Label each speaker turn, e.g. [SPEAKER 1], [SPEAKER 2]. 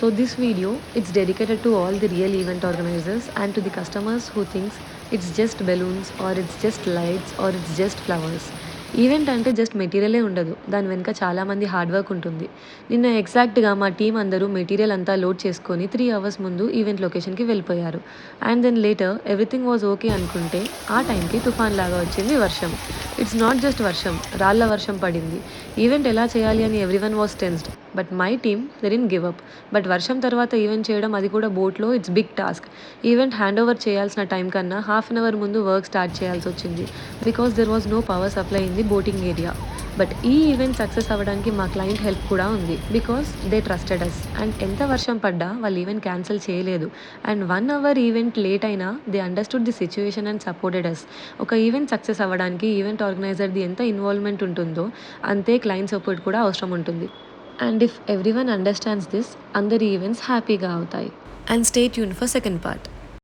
[SPEAKER 1] So this video, it's dedicated to all the real event organizers and to the customers who thinks it's just balloons or it's just lights or it's just flowers. Event అంటే just మెటీరియలే ఉండదు, దాని వెనుక చాలామంది hard work ఉంటుంది. నిన్న ఎగ్జాక్ట్గా మా team అందరూ మెటీరియల్ అంతా లోడ్ చేసుకొని 3 hours ముందు ఈవెంట్ లొకేషన్కి వెళ్ళిపోయారు. And then later everything was okay అనుకుంటే ఆ టైంకి తుఫాన్ లాగా వచ్చింది వర్షం. ఇట్స్ నాట్ జస్ట్ వర్షం, రాళ్ల వర్షం పడింది. ఈవెంట్ ఎలా చేయాలి అని everyone was tensed, but my team then give up. But వర్షం తర్వాత ఈవెంట్ చేయడం, అది కూడా బోట్లో, it's big task. Event hand over చేయాల్సిన టైం కన్నా హాఫ్ అన్ అవర్ ముందు వర్క్ స్టార్ట్ చేయాల్సి వచ్చింది, because there was no power supply in the boating area. But ఈ ఈవెంట్ సక్సెస్ అవ్వడానికి మా క్లయింట్ హెల్ప్ కూడా ఉంది, because they trusted us. And ఎంత వర్షం పడ్డా వాళ్ళు ఈవెంట్ క్యాన్సిల్ చేయలేదు. అండ్ 1 hour ఈవెంట్ లేట్ అయినా they understood the situation and supported us. ఒక ఈవెంట్ సక్సెస్ అవ్వడానికి ఈవెంట్ ఆర్గనైజర్ది ఎంత ఇన్వాల్వ్మెంట్ ఉంటుందో అంతే క్లయింట్ సపోర్ట్ కూడా అవసరం ఉంటుంది. And if everyone understands this, అందరి ఈవెంట్స్ హ్యాపీగా అవుతాయి. And stay tune for second part.